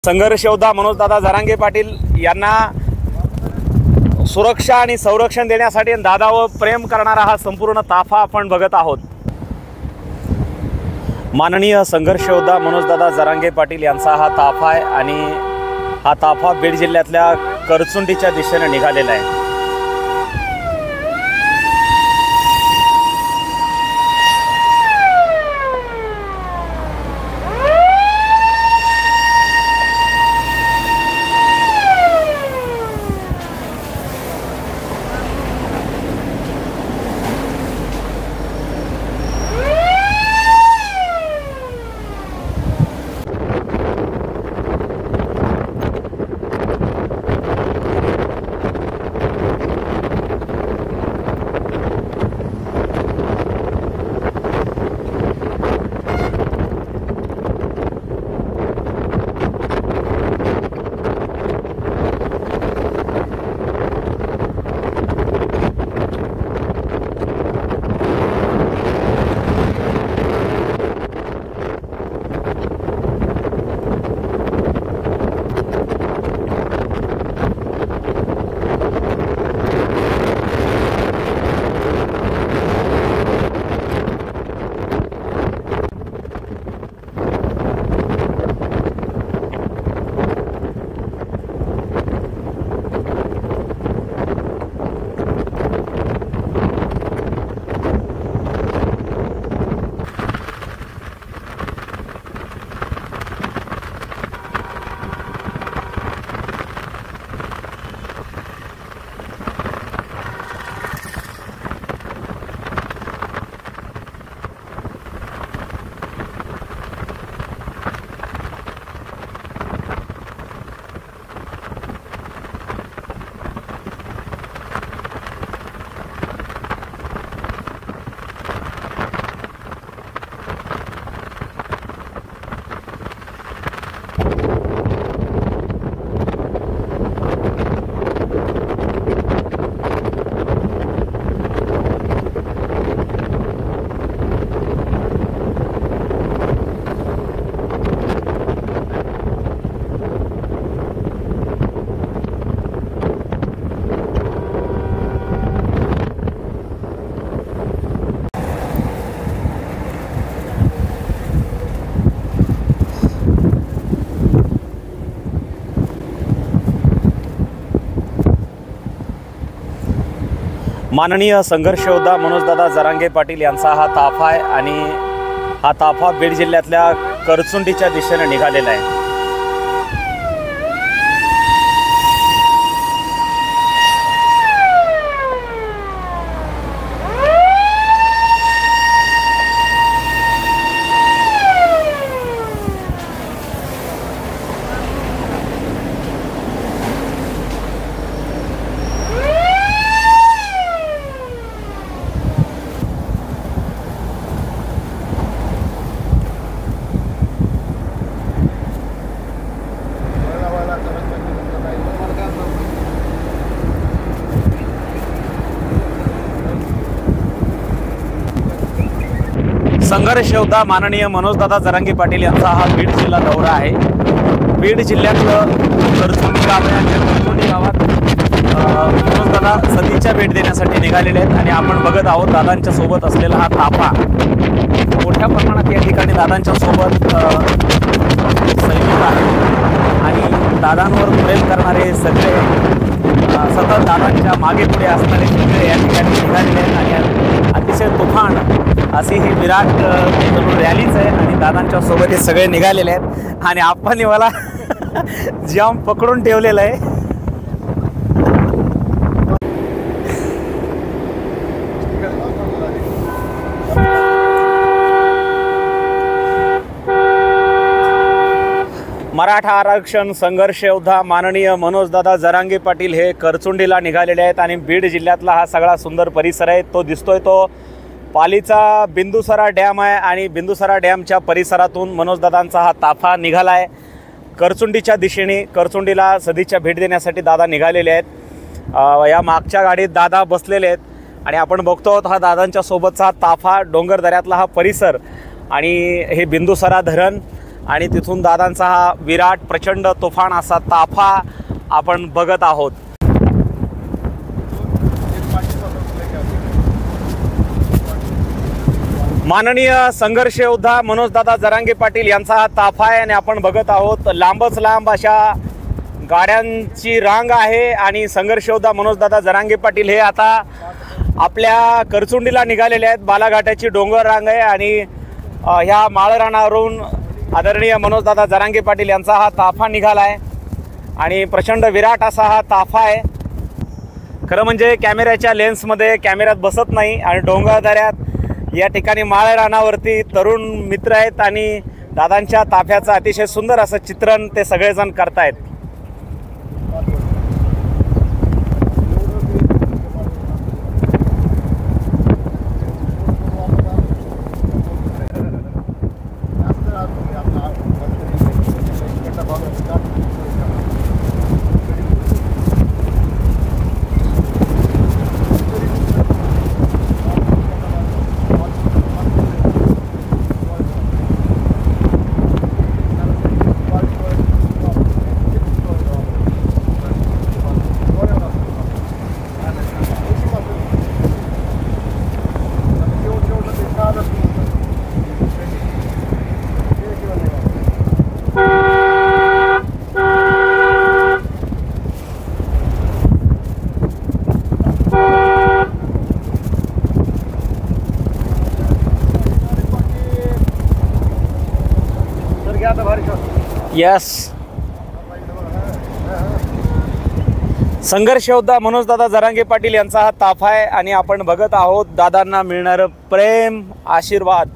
संघर्ष योद्धा मनोजदादा जरांगे पाटील यांना सुरक्षा आणि संरक्षण देण्यासाठी दादावर प्रेम करणारा हा संपूर्ण ताफा आपण बघत आहोत। माननीय संघर्ष योद्धा मनोजदादा जरांगे पाटील यांचा हा ताफा आहे आणि हा ताफा बीड जिल्ह्यातल्या करचुंडीच्या दिशेने निघालेला आहे। माननीय संघर्ष योद्धा मनोजदादा जरांगे पाटील यांचा हा ताफा आहे आणि हा ताफा बीड जिल्ह्यातल्या करचुंडीच्या दिशेने निघालेला आहे। संघर्ष योद्धा माननीय मनोजदादा जरांगे पाटील यांचा हा बीड जिल्हा दौरा आहे। बीड जिल्ह्यातलं करचुंडी गाव आहे आणि करचुंडी गावात मनोजदादा सतीच्या भेट देण्यासाठी निघालेले आहेत आणि आपण बघत आहोत दादांच्या सोबत असलेला हा ताफा मोठ्या प्रमाणात या ठिकाणी दादांच्या सोबत सैनिक आहेत आणि दादांवर प्रेम करणारे सगळे सतत दादांच्या मागे पुढे असणारे सगळे या ठिकाणी निघालेले आहेत आणि अतिशय तुफान अशी ही विराट रॅलीच आहे आणि दादांच्या सोबत हे सगळे निघालेले आहेत आणि आपण मला जाम पकडून ठेवलेलं आहे। मराठा आरक्षण संघर्ष योद्धा माननीय मनोजदादा जरांगे पाटील हे करचुंडीला निघालेले आहेत आणि बीड जिल्ह्यातला हा सगळा सुंदर परिसर आहे तो दिसतोय तो पालीचा बिंदुसरा डॅम आहे आणि बिंदुसरा डॅमच्या परिसरातून मनोजदादांचा हा ताफा निघाला आहे। करचुंडीच्या दिशेने करचुंडीला सदीच्या भेट देण्यासाठी दादा निघालेले आहेत। या मागच्या गाडीत दादा बसलेले आहेत आणि आपण बघतो हा दादांच्या सोबतचा ताफा डोंगर दऱ्यातला हा परिसर आणि हे बिंदुसरा धरण आणि तिथून दादांचा हा विराट प्रचंड तुफान असा ताफा आपण बघत आहोत। माननीय संघर्ष योद्धा मनोजदादा जरांगे पाटील यांचा हा ताफा आहे आणि आपण बघत आहोत लांबच लांब अशा गाड्यांची रांग आहे आणि संघर्ष योद्धा मनोजदादा जरांगे पाटील हे आता आपल्या करचुंडीला निघालेले आहेत। बालाघाटाची डोंगर रांग आहे आणि ह्या माळरानावरून आदरणीय मनोजदादा जरांगे पाटील यांचा हा ताफा निघाला आहे आणि प्रचंड विराट असा हा ताफा आहे। खरं म्हणजे कॅमेऱ्याच्या लेन्समध्ये कॅमेऱ्यात बसत नाही आणि डोंगरदऱ्यात या ठिकाणी माळरानावरती तरुण मित्र आहेत आणि दादांच्या ताफ्याचं अतिशय सुंदर असं चित्रण ते सगळेजण करतायत। यस, संघर्ष योद्धा मनोजदादा जरांगे पाटील यांचा हा ताफा आहे आणि आपण बघत आहोत दादांना मिळणारं प्रेम आशीर्वाद।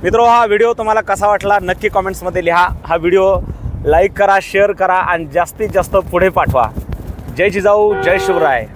मित्रो, हा व्हिडिओ तुम्हाला कसा वाटला नक्की कमेंट्समध्ये लिहा। हा व्हिडिओ लाईक करा, शेअर करा आणि जास्तीत जास्त पुढे पाठवा। जय जिजाऊ, जय शिवराय।